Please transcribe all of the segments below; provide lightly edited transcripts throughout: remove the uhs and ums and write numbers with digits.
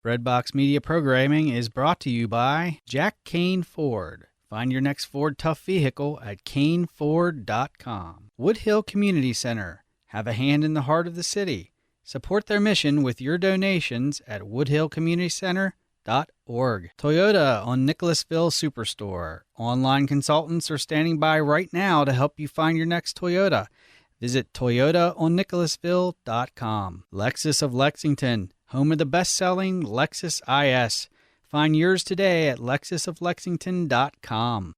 Breadbox Media programming is brought to you by Jack Kane Ford. Find your next Ford Tough vehicle at caneford.com. Woodhill Community Center. Have a hand in the heart of the city. Support their mission with your donations at woodhillcommunitycenter.org. Toyota on Nicholasville Superstore. Online consultants are standing by right now to help you find your next Toyota. Visit toyotaonnicholasville.com. Lexus of Lexington, home of the best-selling Lexus IS. Find yours today at lexusoflexington.com.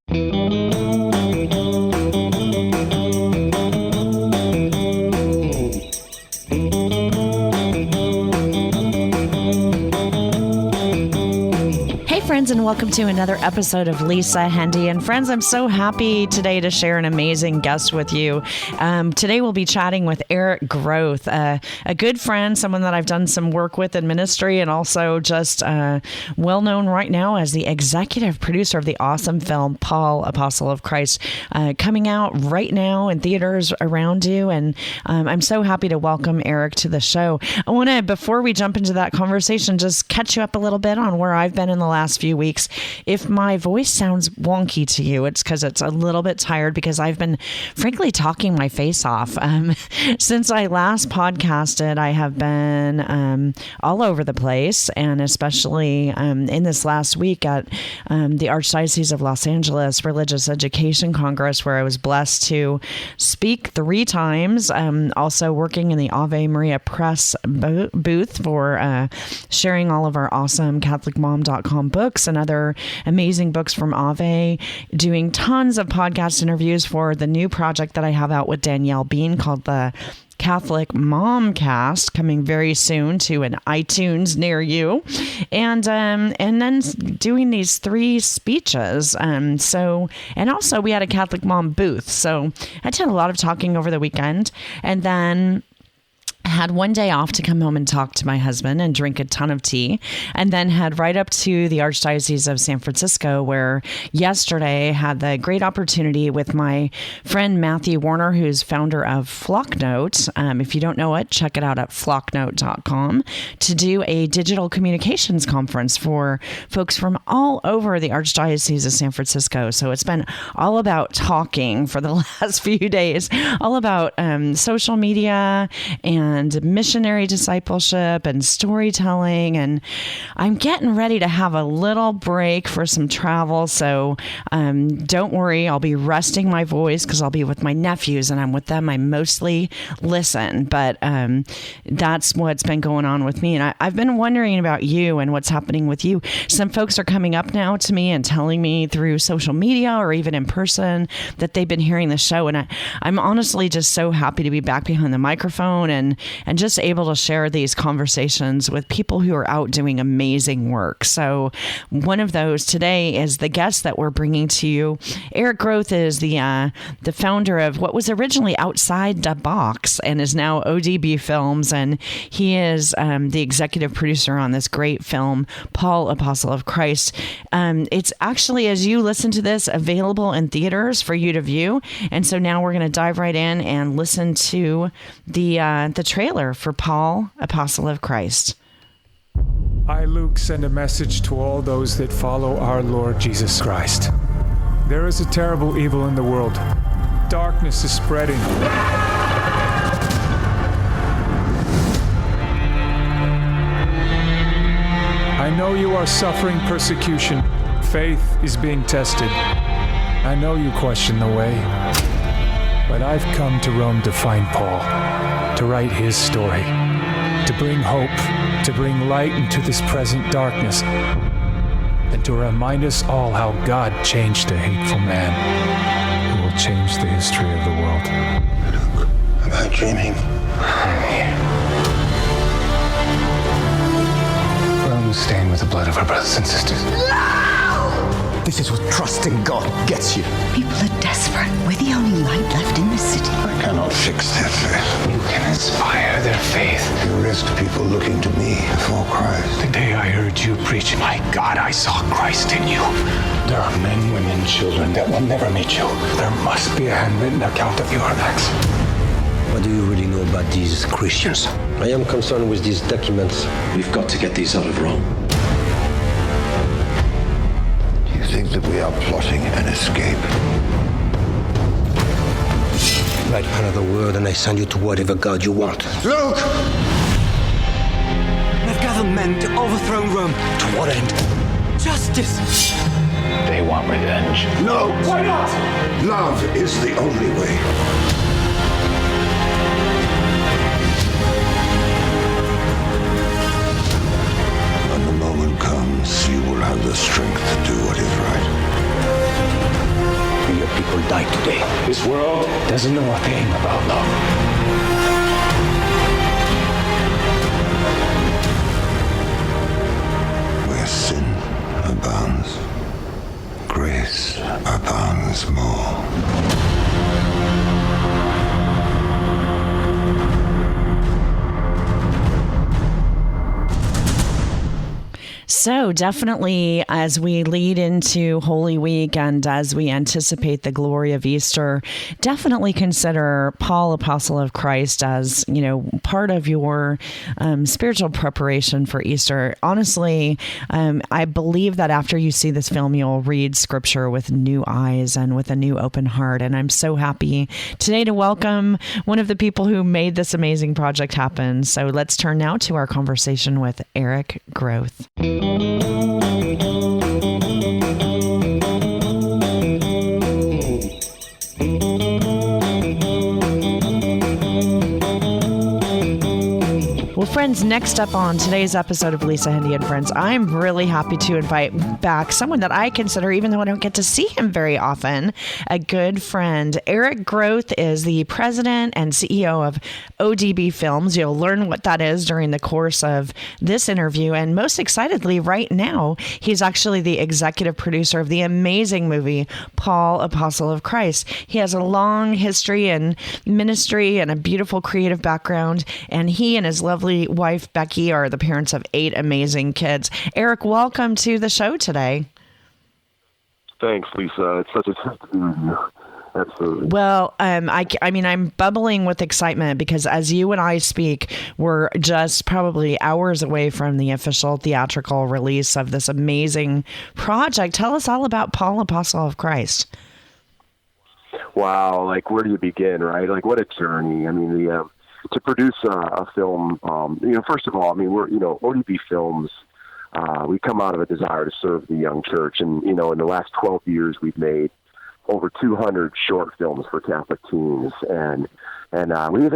Friends, and welcome to another episode of Lisa, Hendey, and Friends. I'm so happy today to share an amazing guest with you. Today we'll be chatting with Eric Groth, a good friend, someone that I've done some work with in ministry, and also just well known right now as the executive producer of the awesome film Paul, Apostle of Christ, coming out right now in theaters around you. And I'm so happy to welcome Eric to the show. I want to, before we jump into that conversation, just catch you up a little bit on where I've been in the last few weeks. If my voice sounds wonky to you, it's because it's a little bit tired, because I've been frankly talking my face off. Since I last podcasted, I have been all over the place, and especially in this last week at the Archdiocese of Los Angeles Religious Education Congress, where I was blessed to speak 3 times. Also working in the Ave Maria Press booth for sharing all of our awesome CatholicMom.com books and other amazing books from Ave, doing tons of podcast interviews for the new project that I have out with Danielle Bean called the Catholic Momcast, coming very soon to an iTunes near you, and then doing these 3 speeches. And also we had a Catholic Mom booth, so I did a lot of talking over the weekend, and then had one day off to come home and talk to my husband and drink a ton of tea, and then head right up to the Archdiocese of San Francisco, where yesterday had the great opportunity with my friend Matthew Warner, who's founder of Flocknote. If you don't know it, check it out at flocknote.com, to do a digital communications conference for folks from all over the Archdiocese of San Francisco. So it's been all about talking for the last few days, all about social media and missionary discipleship and storytelling. And I'm getting ready to have a little break for some travel. So don't worry, I'll be resting my voice because I'll be with my nephews and I'm with them. I mostly listen, but that's what's been going on with me. And I've been wondering about you and what's happening with you. Some folks are coming up now to me and telling me through social media or even in person that they've been hearing the show. And I'm honestly just so happy to be back behind the microphone and just able to share these conversations with people who are out doing amazing work. So one of those today is the guest that we're bringing to you. Eric Groth is the founder of what was originally Outside the Box and is now ODB Films, and he is the executive producer on this great film, Paul, Apostle of Christ. It's actually, as you listen to this, available in theaters for you to view. And so now we're going to dive right in and listen to the trailer for Paul, Apostle of Christ. I, Luke, send a message to all those that follow our Lord Jesus Christ. There is a terrible evil in the world. Darkness is spreading. I know you are suffering persecution. Faith is being tested. I know you question the way, but I've come to Rome to find Paul, to write his story, to bring hope, to bring light into this present darkness, and to remind us all how God changed a hateful man who will change the history of the world. Luke, am I dreaming? I'm here. Rome stained with the blood of our brothers and sisters. No! This is what trusting God gets you. People are desperate. We're the only light left in this city. I cannot fix their faith. You can inspire their faith. You risk people looking to me for Christ. The day I heard you preach, my God, I saw Christ in you. There are men, women, children that will never meet you. There must be a handwritten account of your acts. What do you really know about these Christians? I am concerned with these documents. We've got to get these out of Rome. You think that we are plotting an escape? Write another word and I send you to whatever god you want. Look! They've gathered men to overthrow Rome. To what end? Justice! They want revenge. No! Why not? Love is the only way. When the moment comes, you will have the strength to do what is right. Your people died today. This world doesn't know a thing about love. Where sin abounds, grace abounds more. So definitely, as we lead into Holy Week and as we anticipate the glory of Easter, definitely consider Paul, Apostle of Christ, as, you know, part of your spiritual preparation for Easter. Honestly, I believe that after you see this film, you'll read Scripture with new eyes and with a new open heart. And I'm so happy today to welcome one of the people who made this amazing project happen. So let's turn now to our conversation with Eric Groth. Well, friends, next up on today's episode of Lisa, Hendey and Friends, I'm really happy to invite back someone that I consider, even though I don't get to see him very often, a good friend. Eric Groth is the president and CEO of ODB Films. You'll learn what that is during the course of this interview. And most excitedly, right now, he's actually the executive producer of the amazing movie, Paul, Apostle of Christ. He has a long history in ministry and a beautiful creative background. And he and his lovely wife, Becky, are the parents of 8 amazing kids. Eric, welcome to the show today. Thanks, Lisa. It's such a treat to be with you. Absolutely. Well, I mean, I'm bubbling with excitement because as you and I speak, we're just probably hours away from the official theatrical release of this amazing project. Tell us all about Paul, Apostle of Christ. Wow, like where do you begin, right? Like what a journey. I mean, to produce a film, first of all, I mean, we're, ODB Films, we come out of a desire to serve the young church. And, in the last 12 years, we've made over 200 short films for Catholic teens. And we,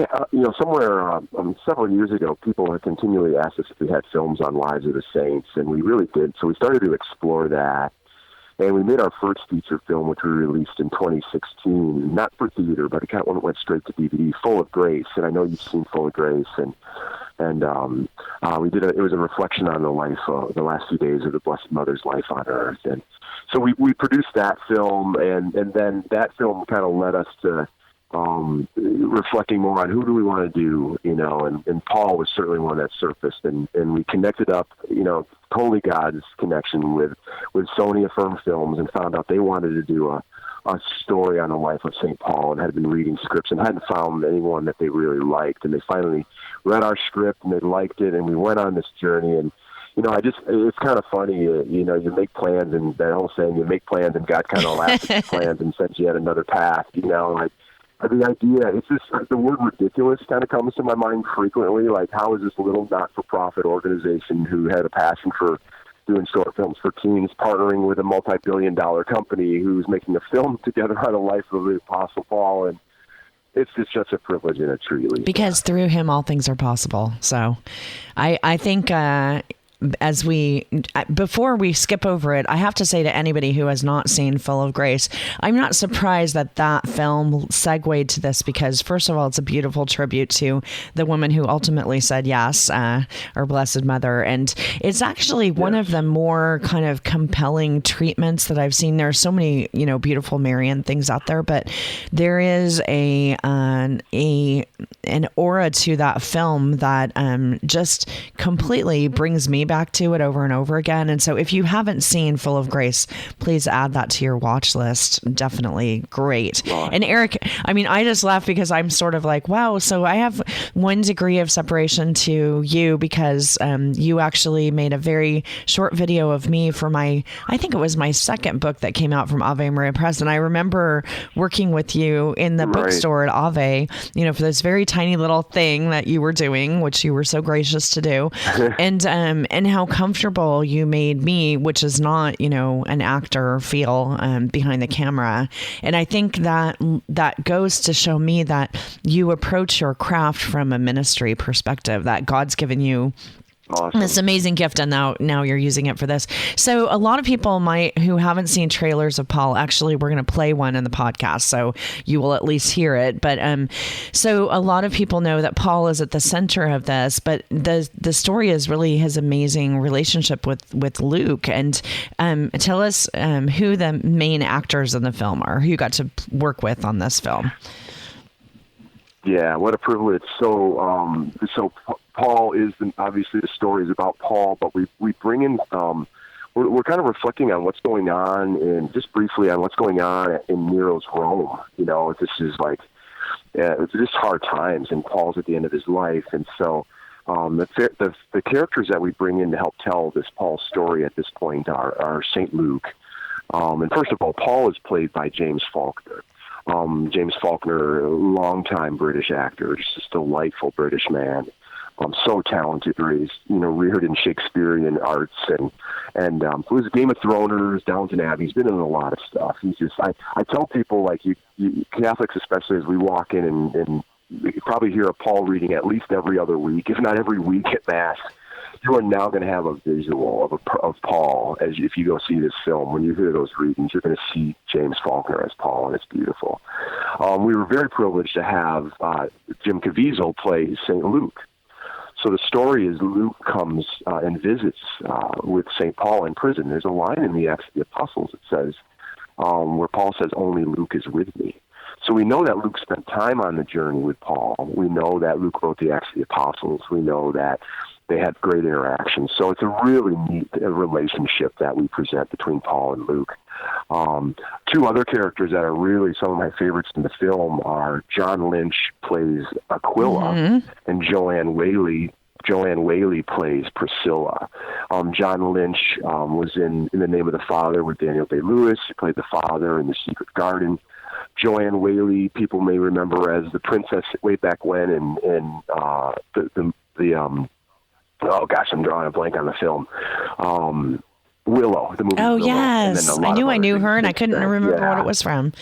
somewhere several years ago, people had continually asked us if we had films on Lives of the Saints, and we really did. So we started to explore that. And we made our first feature film, which we released in 2016, not for theater, but it went straight to DVD, Full of Grace. And I know you've seen Full of Grace. And we did it was a reflection on the life, the last few days of the Blessed Mother's life on earth. And so we produced that film, and then that film kind of led us to reflecting more on who do we want to do, and Paul was certainly one that surfaced, and we connected up, totally God's connection with Sony Affirm Films, and found out they wanted to do a story on the life of St. Paul, and had been reading scripts and hadn't found anyone that they really liked, and they finally read our script and they liked it, and we went on this journey. And it's kind of funny, you make plans, and that whole saying, you make plans and God kind of laughs at your plans and sends you at another path, the idea, it's just the word ridiculous kind of comes to my mind frequently. Like, how is this little not-for-profit organization who had a passion for doing short films for teens partnering with a multi-billion-dollar company who's making a film together on the life of the Apostle Paul? And it's just such a privilege and a treat. Because through him, all things are possible. So I think before we skip over it, I have to say to anybody who has not seen Full of Grace, I'm not surprised that film segued to this, because first of all, it's a beautiful tribute to the woman who ultimately said yes, our Blessed Mother. And it's actually one of the more kind of compelling treatments that I've seen. There are so many, beautiful Marian things out there, but there is an aura to that film that just completely brings me back to it over and over again. And so if you haven't seen Full of Grace, please add that to your watch list. Definitely great. And Eric, I mean, I just laugh because I'm sort of like, wow, so I have one degree of separation to you because you actually made a very short video of me for I think it was my second book that came out from Ave Maria Press. And I remember working with you in the bookstore at Ave, for this very tiny little thing that you were doing, which you were so gracious to do. And how comfortable you made me, which is not, an actor, feel behind the camera. And I think that goes to show me that you approach your craft from a ministry perspective, that God's given you this amazing gift, and now you're using it for this. So a lot of people who haven't seen trailers of Paul, actually, we're going to play one in the podcast, so you will at least hear it. But so a lot of people know that Paul is at the center of this, but the story is really his amazing relationship with Luke. And tell us who the main actors in the film are, who you got to work with on this film. Yeah, what a privilege. So Paul is, obviously the story is about Paul, but we bring in, we're kind of reflecting on what's going on, and just briefly on what's going on in Nero's Rome. This is it's just hard times, and Paul's at the end of his life. And so the characters that we bring in to help tell this Paul story at this point are St. Luke. And first of all, Paul is played by James Faulkner. James Faulkner, longtime British actor, just a delightful British man. So talented, raised, reared in Shakespearean arts, and was Game of Thrones, Downton Abbey. He's been in a lot of stuff. He's just, I tell people, like you Catholics especially, as we walk in and you probably hear a Paul reading at least every other week, if not every week at Mass. You are now going to have a visual of Paul if you go see this film. When you hear those readings, you're going to see James Faulkner as Paul, and it's beautiful. We were very privileged to have Jim Caviezel play St. Luke. So the story is Luke comes and visits with St. Paul in prison. There's a line in the Acts of the Apostles that says, where Paul says, "Only Luke is with me." So we know that Luke spent time on the journey with Paul. We know that Luke wrote the Acts of the Apostles. We know that they had great interactions. So it's a really neat relationship that we present between Paul and Luke. Two other characters that are really some of my favorites in the film are John Lynch plays Aquila, and Joanne Whaley plays Priscilla. John Lynch was in The Name of the Father with Daniel Day-Lewis. He played the father in The Secret Garden. Joanne Whaley, people may remember as the princess way back when in oh gosh, I'm drawing a blank on the film. Willow, the movie. Oh, Willow. yes. I knew her, and I couldn't remember what it was from.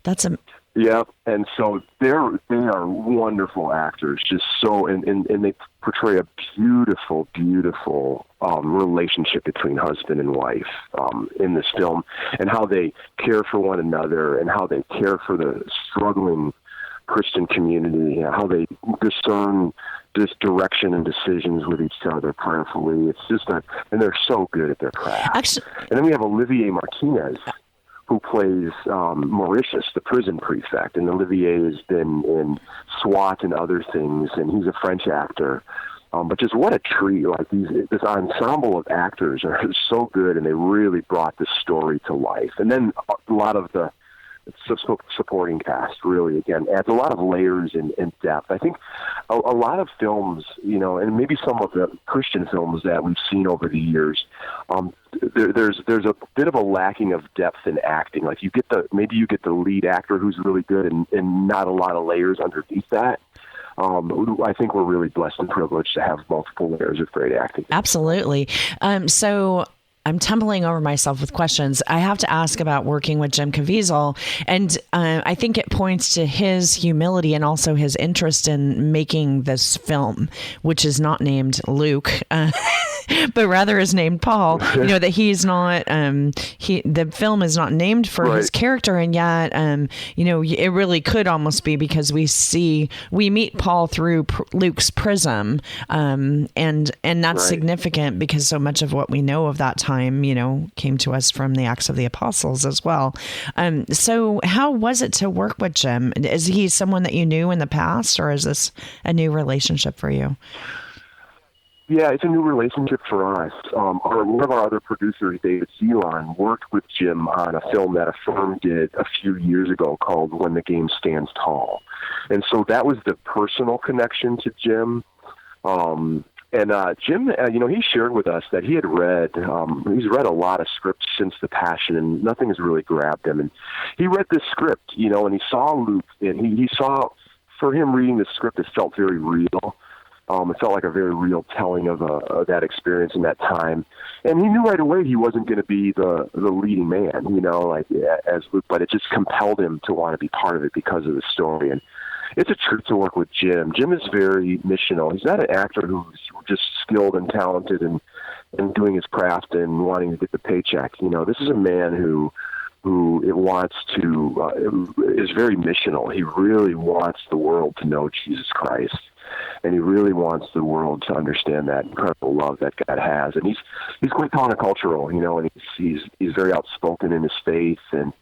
That's a... Yeah, and so they are wonderful actors, just so, and they portray a beautiful relationship between husband and wife in this film, and how they care for one another, and how they care for the struggling Christian community, how they discern this direction and decisions with each other prayerfully. It's just and they're so good at their craft. Actually, and then we have Olivier Martinez, who plays Mauritius, the prison prefect. And Olivier has been in SWAT and other things, and he's a French actor. But just what a treat. Like this ensemble of actors are so good, and they really brought this story to life. And then a lot of the supporting cast really, again, adds a lot of layers and depth. I think a lot of films, and maybe some of the Christian films that we've seen over the years, there's a bit of a lacking of depth in acting. Like you get the lead actor who's really good and not a lot of layers underneath that. I think we're really blessed and privileged to have multiple layers of great acting. Absolutely. So I'm tumbling over myself with questions. I have to ask about working with Jim Caviezel, and I think it points to his humility and also his interest in making this film, which is not named Luke, but rather is named Paul. That he's not. The film is not named for his character, and yet, it really could almost be because we meet Paul through Luke's prism, and that's significant because so much of what we know of that time, came to us from the Acts of the Apostles as well. So how was it to work with Jim? Is he someone that you knew in the past, or is this a new relationship for you? Yeah, it's a new relationship for us. One of our other producers, David Zelon, worked with Jim on a film that a firm did a few years ago called When the Game Stands Tall. And so that was the personal connection to Jim. Jim, he shared with us that he had read, he's read a lot of scripts since The Passion, and nothing has really grabbed him. And he read this script, and he saw Luke, and he saw, for him reading the script, it felt very real. It felt like a very real telling of that experience in that time. And he knew right away he wasn't going to be the leading man, as Luke, but it just compelled him to want to be part of it because of the story. And it's a treat to work with Jim. Jim is very missional. He's not an actor who's just skilled and talented and doing his craft and wanting to get the paycheck. This is a man who it wants to, is very missional. He really wants the world to know Jesus Christ. And he really wants the world to understand that incredible love that God has. And he's quite countercultural, and he's very outspoken in his faith. And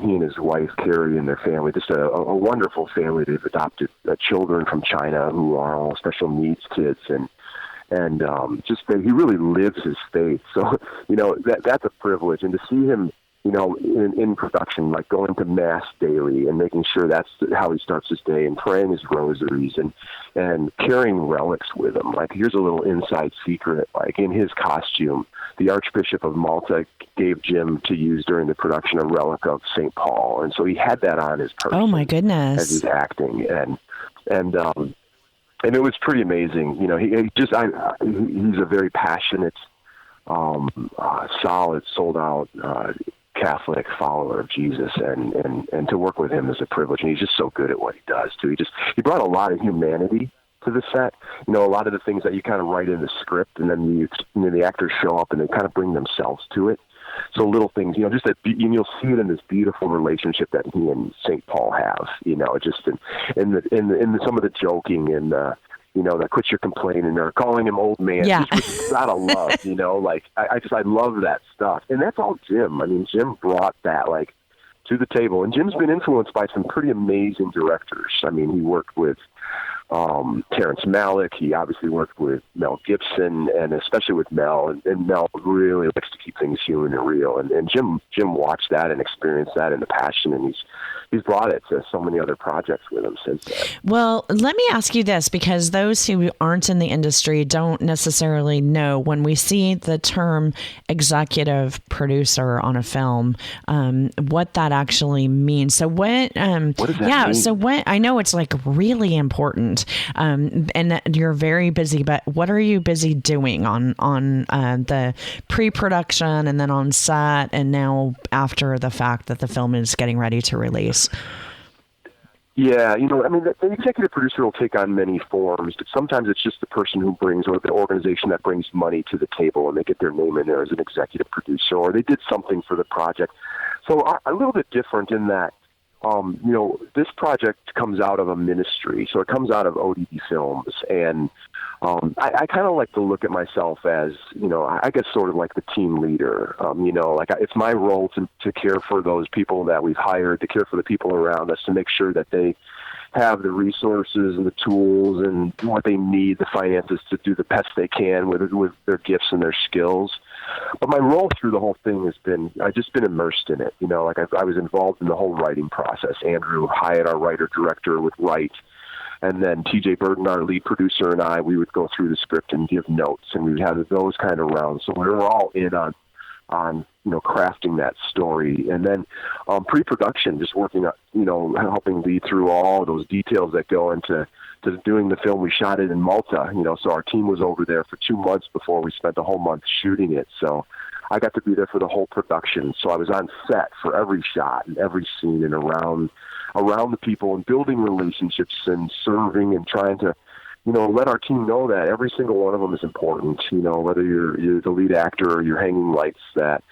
he and his wife, Carrie, and their family, just a wonderful family. They've adopted children from China who are all special needs kids. And he really lives his faith. So, that's a privilege. And to see him, in production, like going to Mass daily and making sure that's how he starts his day and praying his rosaries and carrying relics with him. Like, here's a little inside secret. Like, in his costume, the Archbishop of Malta gave Jim to use during the production a relic of St. Paul. And so he had that on his person. Oh, my goodness. As he's acting. And it was pretty amazing. He's a very passionate, solid, sold out, Catholic follower of Jesus, and to work with him is a privilege. And he's just so good at what he does too. He brought a lot of humanity to the set. A lot of the things that you kind of write in the script, and then the actors show up and they kind of bring themselves to it. So little things, just that, you'll see it in this beautiful relationship that he and St. Paul have. Just in some of the joking and that quit your complaining or calling him old man. Yeah. Just out of love, I love that stuff. And that's all Jim. I mean, Jim brought that, to the table. And Jim's been influenced by some pretty amazing directors. I mean, he worked with Terrence Malick. He obviously worked with Mel Gibson, and especially with Mel. And Mel really likes to keep things human and real. And Jim watched that and experienced that in The Passion, and he's brought it to so many other projects with him since then. Well, let me ask you this, because those who aren't in the industry don't necessarily know, when we see the term executive producer on a film, what that actually means. So what does that mean? So I know it's really important, and you're very busy, but what are you busy doing on the pre-production and then on set and now after the fact that the film is getting ready to release? Yeah, the executive producer will take on many forms, but sometimes it's just the person who brings, or the organization that brings money to the table, and they get their name in there as an executive producer, or they did something for the project. So a little bit different in that, this project comes out of a ministry, so it comes out of ODB Films, and I kind of like to look at myself as, I guess sort of like the team leader. It's my role to care for those people that we've hired, to care for the people around us, to make sure that they have the resources and the tools and what they need, the finances to do the best they can with their gifts and their skills. But my role through the whole thing has been, I've just been immersed in it. I was involved in the whole writing process. Andrew Hyatt, our writer-director, would write. And then TJ Burton, our lead producer, and we would go through the script and give notes, and we would have those kind of rounds. So we were all in on crafting that story. And then pre-production, just working on, helping lead through all those details that go into doing the film. We shot it in Malta, so our team was over there for 2 months before we spent the whole month shooting it. So I got to be there for the whole production. So I was on set for every shot and every scene and around the people and building relationships and serving and trying to, let our team know that every single one of them is important, whether you're the lead actor or you're hanging lights, that,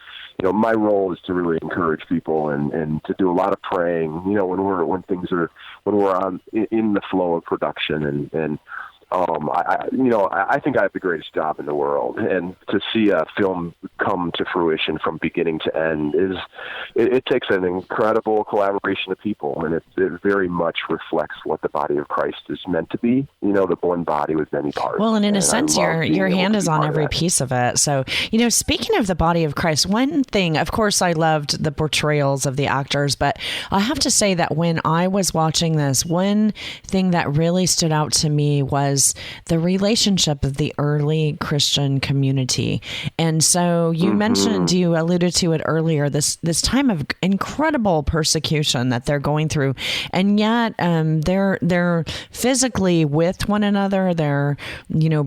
my role is to really encourage people and to do a lot of praying, when we're in the flow of production and I think I have the greatest job in the world, and to see a film come to fruition from beginning to end it takes an incredible collaboration of people, and it very much reflects what the body of Christ is meant to be. The one body with many parts. Well, and in a sense, your hand is on every piece of it. So, speaking of the body of Christ, one thing, of course, I loved the portrayals of the actors, but I have to say that when I was watching this, one thing that really stood out to me was the relationship of the early Christian community. And so you mentioned, you alluded to it earlier, this time of incredible persecution that they're going through. And yet they're physically with one another. They're,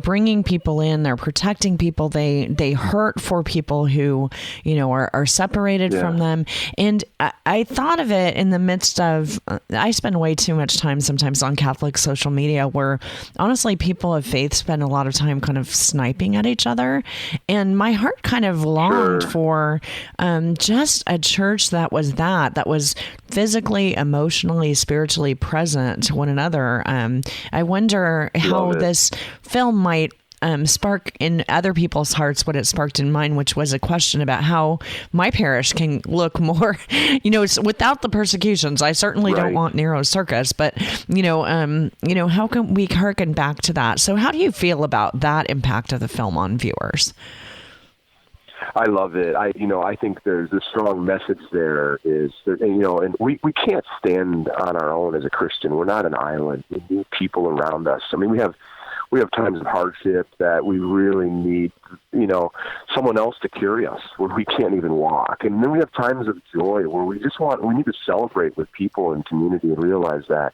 bringing people in, they're protecting people. They hurt for people who, are separated from them. And I thought of it in the midst of, I spend way too much time sometimes on Catholic social media where honestly people of faith spend a lot of time kind of sniping at each other. And my heart kind of longed for just a church that was physically, emotionally, spiritually present to one another. I wonder how this film might spark in other people's hearts what it sparked in mine, which was a question about how my parish can look more, without the persecutions. I certainly don't want Nero's circus, but how can we harken back to that? So how do you feel about that impact of the film on viewers? I love it. I think there's a strong message there and we can't stand on our own as a Christian. We're not an island. We need people around us. I mean, we have times of hardship that we really need, someone else to carry us where we can't even walk. And then we have times of joy where we need to celebrate with people in community and realize that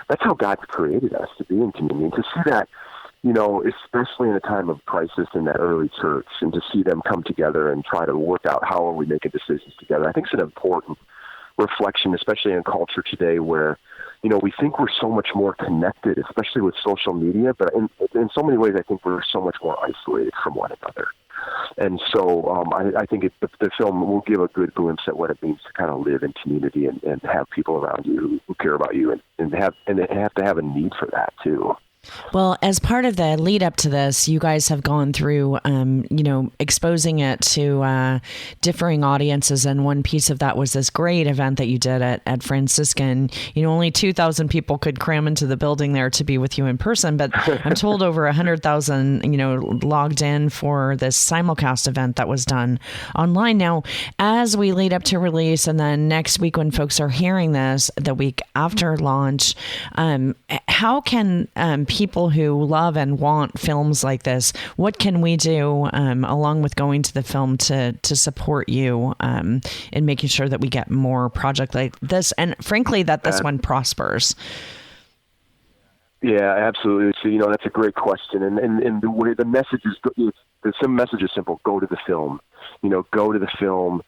that's how God created us, to be in community. And to see that, especially in a time of crisis in that early church, and to see them come together and try to work out how are we making decisions together, I think it's an important reflection, especially in culture today where, we think we're so much more connected, especially with social media, but in so many ways, I think we're so much more isolated from one another. And so I think the film will give a good glimpse at what it means to kind of live in community and have people around you who care about you and have to have a need for that too. Well, as part of the lead up to this, you guys have gone through, exposing it to differing audiences. And one piece of that was this great event that you did at Franciscan. Only 2,000 people could cram into the building there to be with you in person. But I'm told over 100,000, logged in for this simulcast event that was done online. Now, as we lead up to release, and then next week when folks are hearing this, the week after launch, how can people who love and want films like this, what can we do along with going to the film to support you in making sure that we get more projects like this, and frankly that this one prospers? Yeah, absolutely. So, that's a great question, and the way the message is, the message is simple: go to the film. Go to the film.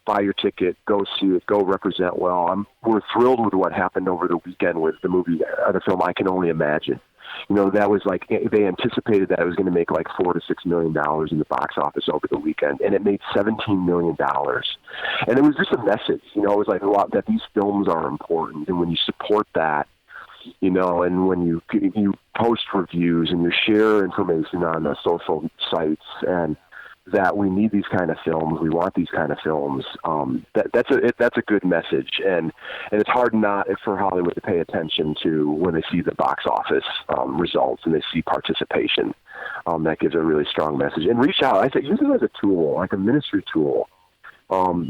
Buy your ticket, go see it, go represent well. We're thrilled with what happened over the weekend with the movie, the film I Can Only Imagine. That was like, they anticipated that it was going to make like $4 to $6 million in the box office over the weekend, and it made $17 million. And it was just a message, it was like that these films are important, and when you support that, and when you post reviews and you share information on the social sites and that we need these kind of films, we want these kind of films. That's a good message, and it's hard not for Hollywood to pay attention to when they see the box office results and they see participation. That gives a really strong message. And reach out. I say use it as a tool, like a ministry tool.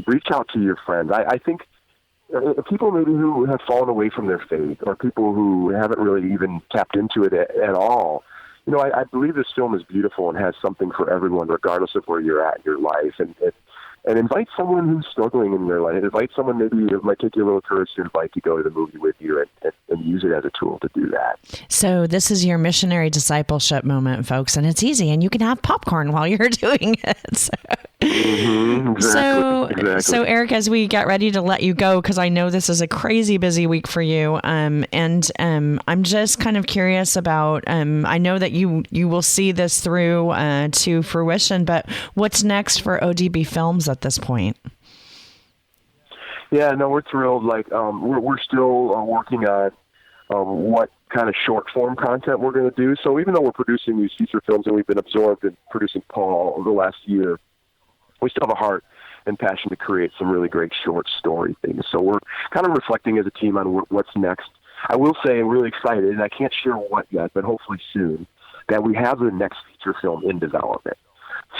Reach out to your friends. I think people maybe who have fallen away from their faith, or people who haven't really even tapped into it at all. I believe this film is beautiful and has something for everyone, regardless of where you're at in your life. And invite someone who's struggling in their life. Invite someone maybe it might take you a little courage to invite to go to the movie with you and use it as a tool to do that. So this is your missionary discipleship moment, folks, and it's easy, and you can have popcorn while you're doing it. Exactly. So Eric, as we get ready to let you go, because I know this is a crazy busy week for you, and I'm just kind of curious about, I know that you will see this through to fruition, but what's next for ODB Films at this point? Yeah, no, we're thrilled. Like, we're still working on what kind of short form content we're going to do. So even though we're producing these feature films and we've been absorbed in producing Paul over the last year, we still have a heart and passion to create some really great short story things. So we're kind of reflecting as a team on what's next. I will say I'm really excited, and I can't share what yet, but hopefully soon, that we have the next feature film in development.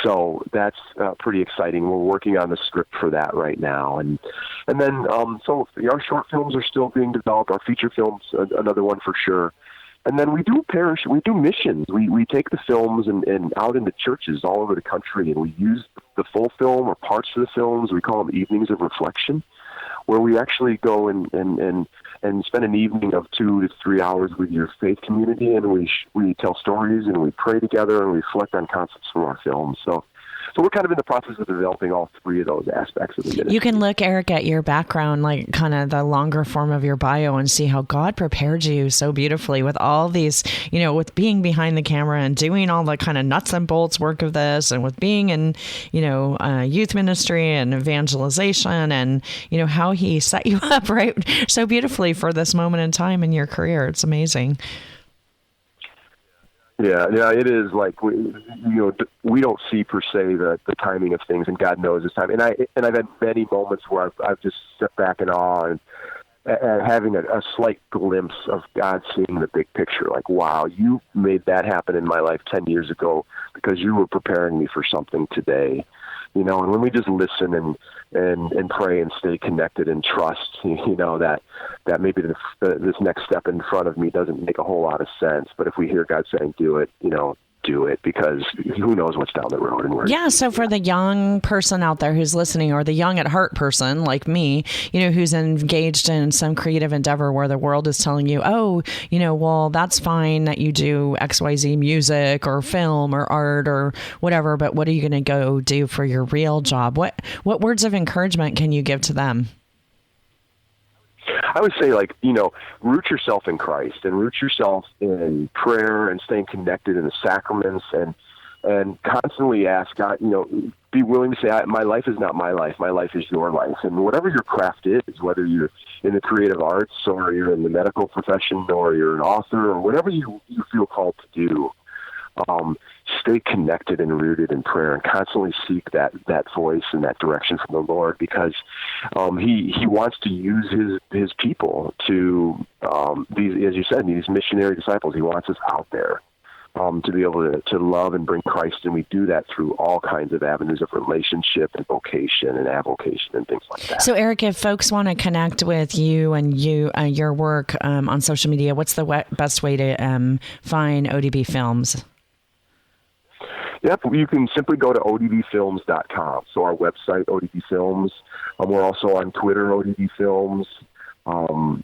So that's pretty exciting. We're working on the script for that right now. And then so our short films are still being developed. Our feature films, another one for sure. And then we do missions. We take the films and out into churches all over the country, and we use the full film or parts of the films. We call them evenings of reflection, where we actually go and spend an evening of 2 to 3 hours with your faith community, and we tell stories and we pray together and we reflect on concepts from our films. So we're kind of in the process of developing all three of those aspects of the ministry. You can look, Eric, at your background, like kind of the longer form of your bio, and see how God prepared you so beautifully with all these, with being behind the camera and doing all the kind of nuts and bolts work of this, and with being in, youth ministry and evangelization, and, how he set you up right so beautifully for this moment in time in your career. It's amazing. Yeah, it is like we don't see per se the timing of things, and God knows His time. And I've had many moments where I've just stepped back in awe and having a slight glimpse of God seeing the big picture. Like, wow, you made that happen in my life 10 years ago because you were preparing me for something today. And when we just listen and pray and stay connected and trust, that maybe this next step in front of me doesn't make a whole lot of sense. But if we hear God saying, do it, do it, because who knows what's down the road. And so for the young person out there who's listening, or the young at heart person like me, who's engaged in some creative endeavor where the world is telling you, well, that's fine that you do XYZ music or film or art or whatever, but what are you going to go do for your real job? What words of encouragement can you give to them? I would say, root yourself in Christ and root yourself in prayer and staying connected in the sacraments, and constantly ask God, be willing to say, my life is not my life. My life is your life. And whatever your craft is, whether you're in the creative arts or you're in the medical profession or you're an author or whatever you feel called to do, stay connected and rooted in prayer and constantly seek that voice and that direction from the Lord, because he wants to use his people to these, as you said, these missionary disciples. He wants us out there to be able to love and bring Christ, and we do that through all kinds of avenues of relationship and vocation and avocation and things like that. So, Eric, if folks want to connect with you and your work on social media, what's the best way to find ODB Films? Yep, you can simply go to odbfilms.com. So our website, ODB Films. We're also on Twitter, ODB Films.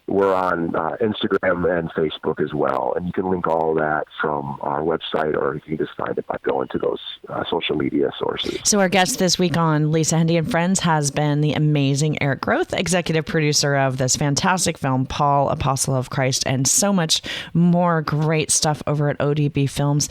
We're on Instagram and Facebook as well. And you can link all of that from our website, or you can just find it by going to those social media sources. So our guest this week on Lisa, Hendey and Friends has been the amazing Eric Groth, executive producer of this fantastic film, Paul, Apostle of Christ, and so much more great stuff over at ODB Films.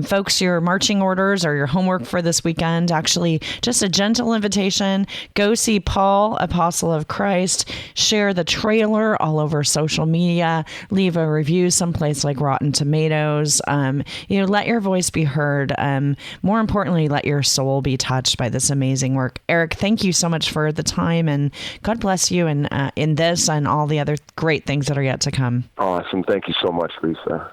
Folks, your marching orders or your homework for this weekend, actually just a gentle invitation. Go see Paul, Apostle of Christ. Share the trailer all over social media. Leave a review someplace like Rotten Tomatoes. Let your voice be heard. More importantly, let your soul be touched by this amazing work. Eric, thank you so much for the time, and God bless you in this and all the other great things that are yet to come. Awesome. Thank you so much, Lisa.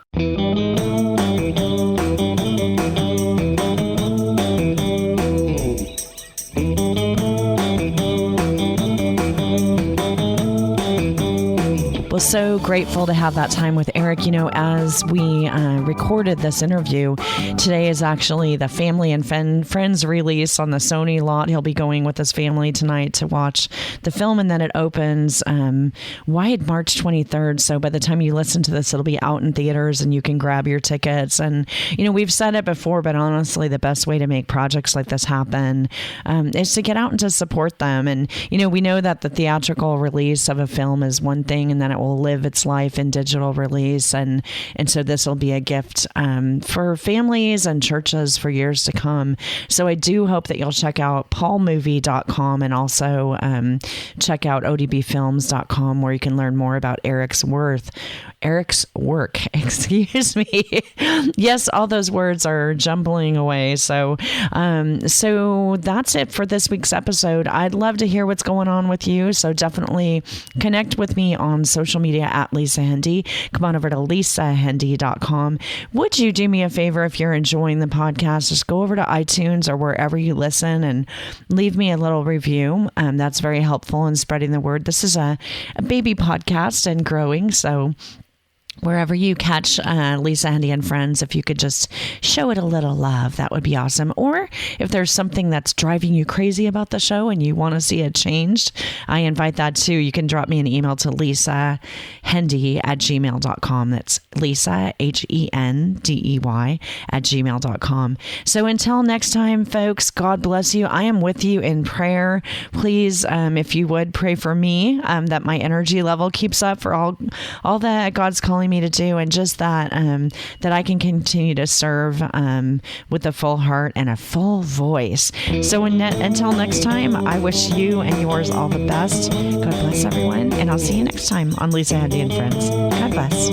Well, so grateful to have that time with Eric. As we recorded this interview, today is actually the Family and Friends release on the Sony lot. He'll be going with his family tonight to watch the film, and then it opens wide March 23rd. So by the time you listen to this, it'll be out in theaters and you can grab your tickets. And, we've said it before, but honestly, the best way to make projects like this happen is to get out and to support them. And, we know that the theatrical release of a film is one thing, and then it will live its life in digital release, and so this will be a gift for families and churches for years to come. So I do hope that you'll check out paulmovie.com and also check out odbfilms.com, where you can learn more about Eric's work Eric's work. Excuse me. Yes, all those words are jumbling away. So that's it for this week's episode. I'd love to hear what's going on with you. So definitely connect with me on social media at Lisa Hendey. Come on over to lisahendey.com. Would you do me a favor if you're enjoying the podcast? Just go over to iTunes or wherever you listen and leave me a little review. That's very helpful in spreading the word. This is a baby podcast and growing. So wherever you catch Lisa Hendey and Friends, if you could just show it a little love, that would be awesome. Or if there's something that's driving you crazy about the show and you want to see it changed, I invite that too. You can drop me an email to lisahendey@gmail.com. That's Lisa, Hendey @gmail.com. So until next time, folks, God bless you. I am with you in prayer. Please, if you would, pray for me, that my energy level keeps up for all that God's calling me to do, and just that that I can continue to serve with a full heart and a full voice. So until next time, I wish you and yours all the best. God bless everyone, and I'll see you next time on Lisa Hendey and Friends. God bless.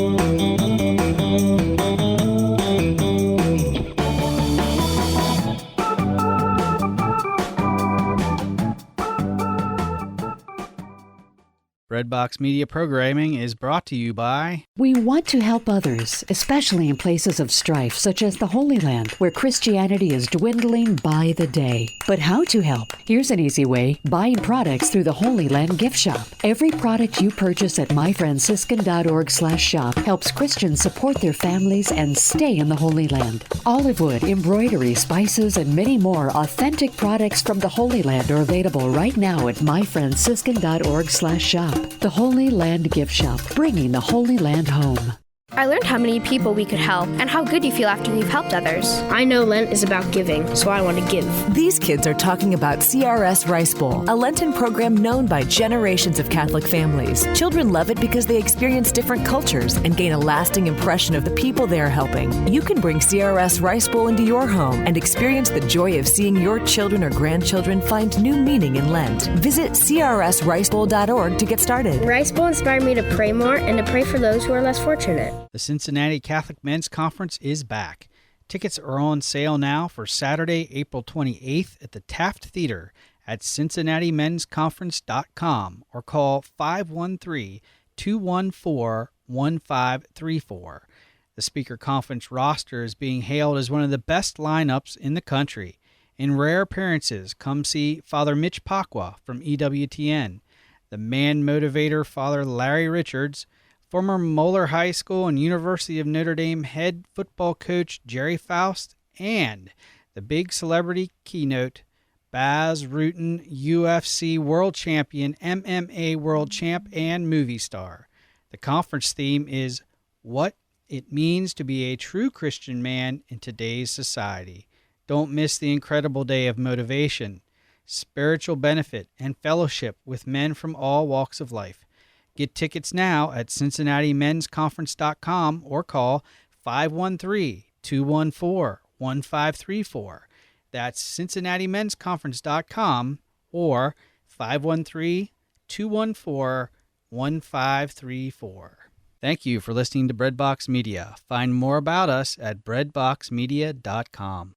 Breadbox Media Programming is brought to you by... We want to help others, especially in places of strife, such as the Holy Land, where Christianity is dwindling by the day. But how to help? Here's an easy way. Buying products through the Holy Land gift shop. Every product you purchase at myfranciscan.org/shop helps Christians support their families and stay in the Holy Land. Olive wood, embroidery, spices, and many more authentic products from the Holy Land are available right now at myfranciscan.org/shop. The Holy Land Gift Shop, bringing the Holy Land home. I learned how many people we could help and how good you feel after you've helped others. I know Lent is about giving, so I want to give. These kids are talking about CRS Rice Bowl, a Lenten program known by generations of Catholic families. Children love it because they experience different cultures and gain a lasting impression of the people they are helping. You can bring CRS Rice Bowl into your home and experience the joy of seeing your children or grandchildren find new meaning in Lent. Visit crsricebowl.org to get started. Rice Bowl inspired me to pray more and to pray for those who are less fortunate. The Cincinnati Catholic Men's Conference is back. Tickets are on sale now for Saturday, April 28th at the Taft Theater at cincinnatimen'sconference.com or call 513-214-1534. The speaker conference roster is being hailed as one of the best lineups in the country. In rare appearances, come see Father Mitch Pacwa from EWTN, the man motivator Father Larry Richards, former Moeller High School and University of Notre Dame head football coach Jerry Faust, and the big celebrity keynote, Baz Rutten, UFC world champion, MMA world champ, and movie star. The conference theme is What It Means to Be a True Christian Man in Today's Society. Don't miss the incredible day of motivation, spiritual benefit, and fellowship with men from all walks of life. Get tickets now at cincinnatimen'sconference.com or call 513-214-1534. That's cincinnatimen'sconference.com or 513-214-1534. Thank you for listening to Breadbox Media. Find more about us at breadboxmedia.com.